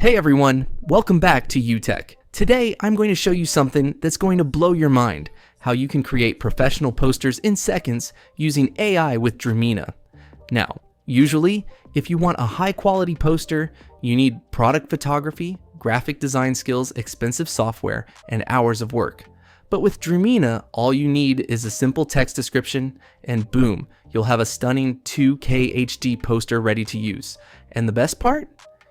Hey everyone, welcome back to YouTech. Today I'm going to show you something that's going to blow your mind, how you can create professional posters in seconds using AI with Dreamina. Now, usually, if you want a high quality poster, you need product photography, graphic design skills, expensive software, and hours of work. But with Dreamina, all you need is a simple text description, and boom, you'll have a stunning 2K HD poster ready to use. And the best part?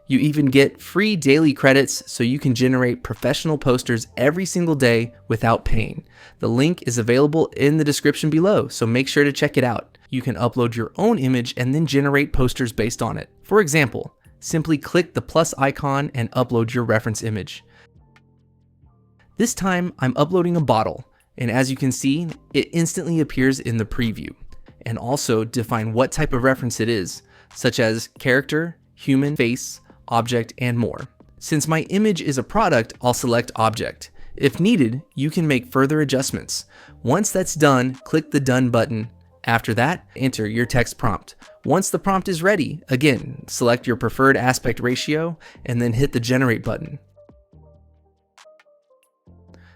You even get free daily credits so you can generate professional posters every single day without paying. The link is available in the description below, so make sure to check it out. You can upload your own image and then generate posters based on it. For example, simply click the plus icon and upload your reference image. This time I'm uploading a bottle, and as you can see, it instantly appears in the preview. And also define what type of reference it is, such as character, human face, object, and more. Since my image is a product, I'll select object. If needed, you can make further adjustments. Once that's done, click the done button. After that, enter your text prompt. Once the prompt is ready, again, select your preferred aspect ratio and then hit the generate button.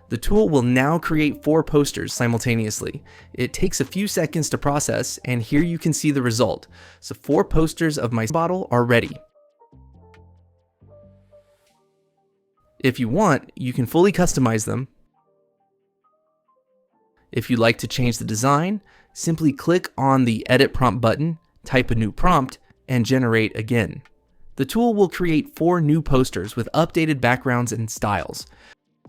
The tool will now create 4 posters simultaneously. It takes a few seconds to process, and here you can see the result. So 4 posters of my bottle are ready. If you want, you can fully customize them. If you'd like to change the design, simply click on the Edit Prompt button, type a new prompt, and generate again. The tool will create 4 new posters with updated backgrounds and styles.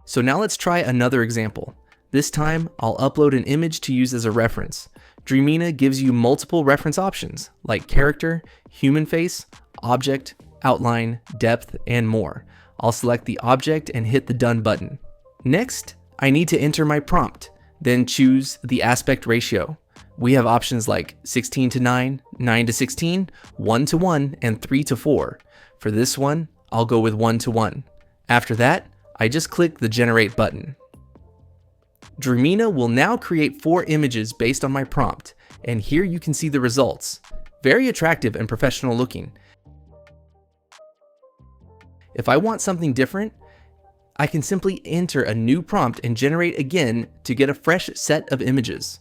So now let's try another example. This time, I'll upload an image to use as a reference. Dreamina gives you multiple reference options, like character, human face, object, outline, depth, and more. I'll select the object and hit the done button. Next, I need to enter my prompt, then choose the aspect ratio. We have options like 16:9, 9:16, 1:1, and 3:4. For this one, I'll go with 1:1. After that, I just click the generate button. Dreamina will now create 4 images based on my prompt, and here you can see the results. Very attractive and professional looking. If I want something different, I can simply enter a new prompt and generate again to get a fresh set of images.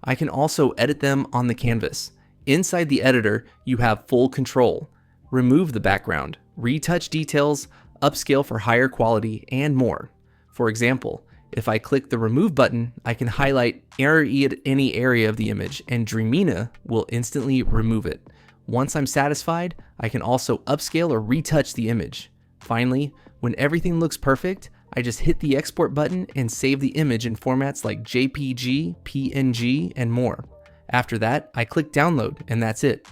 I can also edit them on the canvas. Inside the editor, you have full control. Remove the background, retouch details, upscale for higher quality, and more. For example, if I click the remove button, I can highlight any area of the image, and Dreamina will instantly remove it. Once I'm satisfied, I can also upscale or retouch the image. Finally, when everything looks perfect, I just hit the export button and save the image in formats like JPG, PNG, and more. After that, I click download, and that's it.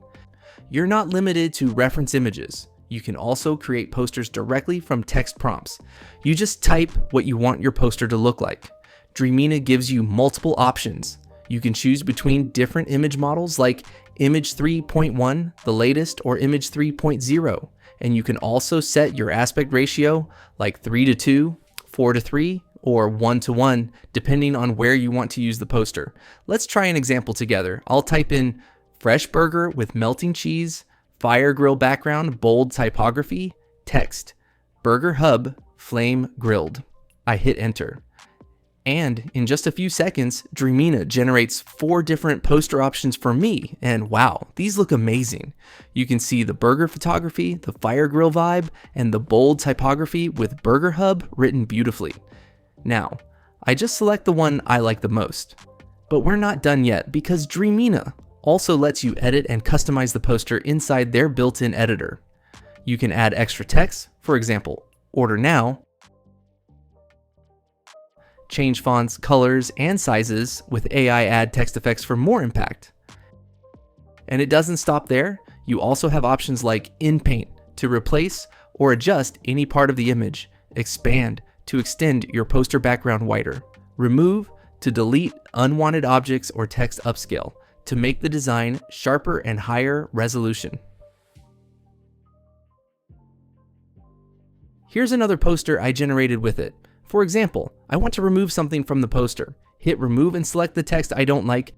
You're not limited to reference images. You can also create posters directly from text prompts. You just type what you want your poster to look like. Dreamina gives you multiple options. You can choose between different image models like Image 3.1, the latest, or Image 3.0. And you can also set your aspect ratio like 3:2, 4:3, or 1:1, depending on where you want to use the poster. Let's try an example together. I'll type in fresh burger with melting cheese, fire grill background, bold typography, text, burger hub, flame grilled. I hit enter. And in just a few seconds, Dreamina generates 4 different poster options for me, and wow, these look amazing. You can see the burger photography, the fire grill vibe, and the bold typography with burger hub written beautifully. Now, I just select the one I like the most. But we're not done yet, because Dreamina also lets you edit and customize the poster inside their built-in editor. You can add extra text, for example, order now, change fonts, colors, and sizes with AI add text effects for more impact. And it doesn't stop there. You also have options like in paint to replace or adjust any part of the image, expand to extend your poster background wider, remove to delete unwanted objects or text upscale to make the design sharper and higher resolution. Here's another poster I generated with it. For example, I want to remove something from the poster. Hit remove and select the text I don't like,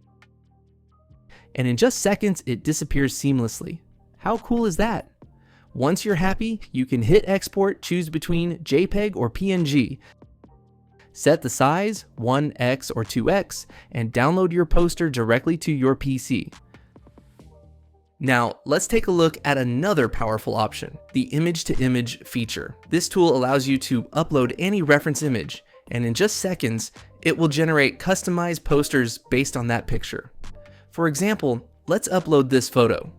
and in just seconds it disappears seamlessly. How cool is that? Once you're happy, you can hit export, choose between JPEG or PNG. Set the size, 1x or 2x, and download your poster directly to your PC. Now, let's take a look at another powerful option, the image-to-image feature. This tool allows you to upload any reference image, and in just seconds, it will generate customized posters based on that picture. For example, let's upload this photo.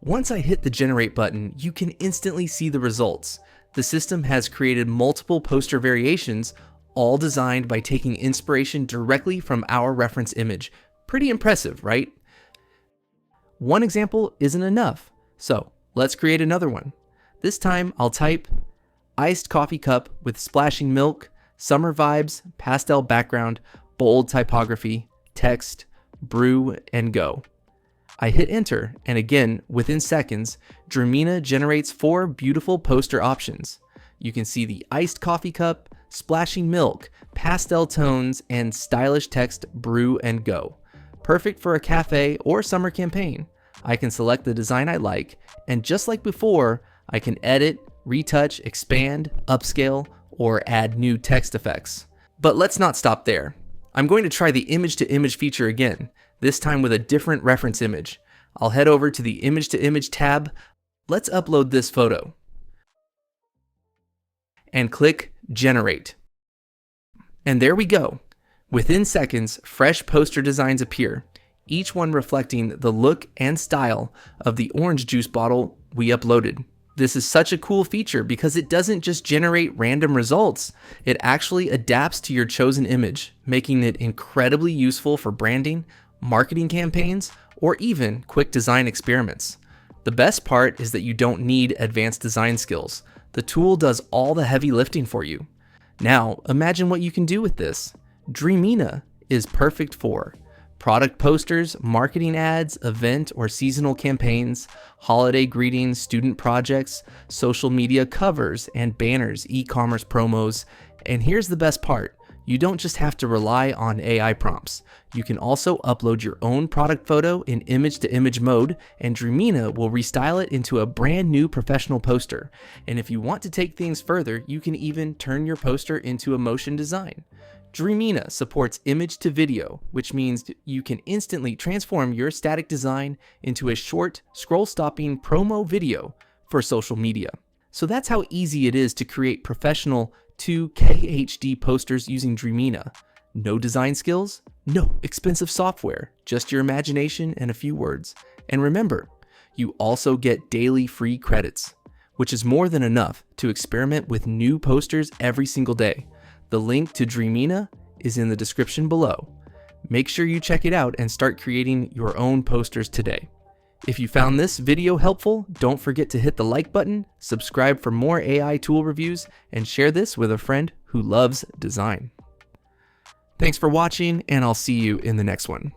Once I hit the generate button, you can instantly see the results. The system has created multiple poster variations, all designed by taking inspiration directly from our reference image. Pretty impressive, right? One example isn't enough, so let's create another one. This time I'll type iced coffee cup with splashing milk, summer vibes, pastel background, bold typography, text, brew, and go. I hit enter, and again, within seconds, Dreamina generates 4 beautiful poster options. You can see the iced coffee cup, splashing milk, pastel tones, and stylish text brew and go. Perfect for a cafe or summer campaign. I can select the design I like, and just like before, I can edit, retouch, expand, upscale, or add new text effects. But let's not stop there. I'm going to try the image-to-image feature again, this time with a different reference image. I'll head over to the image-to-image tab. Let's upload this photo. And click Generate. And there we go. Within seconds, fresh poster designs appear, each one reflecting the look and style of the orange juice bottle we uploaded. This is such a cool feature because it doesn't just generate random results, it actually adapts to your chosen image, making it incredibly useful for branding, marketing campaigns, or even quick design experiments. The best part is that you don't need advanced design skills. The tool does all the heavy lifting for you. Now, imagine what you can do with this. Dreamina is perfect for product posters, marketing ads, event or seasonal campaigns, holiday greetings, student projects, social media covers and banners, e-commerce promos. And here's the best part. You don't just have to rely on AI prompts. You can also upload your own product photo in image-to-image mode, and Dreamina will restyle it into a brand new professional poster. And if you want to take things further, you can even turn your poster into a motion design. Dreamina supports image to video, which means you can instantly transform your static design into a short, scroll-stopping promo video for social media. So that's how easy it is to create professional 2K HD posters using Dreamina. No design skills, no expensive software, just your imagination and a few words. And remember, you also get daily free credits, which is more than enough to experiment with new posters every single day. The link to Dreamina is in the description below. Make sure you check it out and start creating your own posters today. If you found this video helpful, don't forget to hit the like button, subscribe for more AI tool reviews, and share this with a friend who loves design. Thanks for watching, and I'll see you in the next one.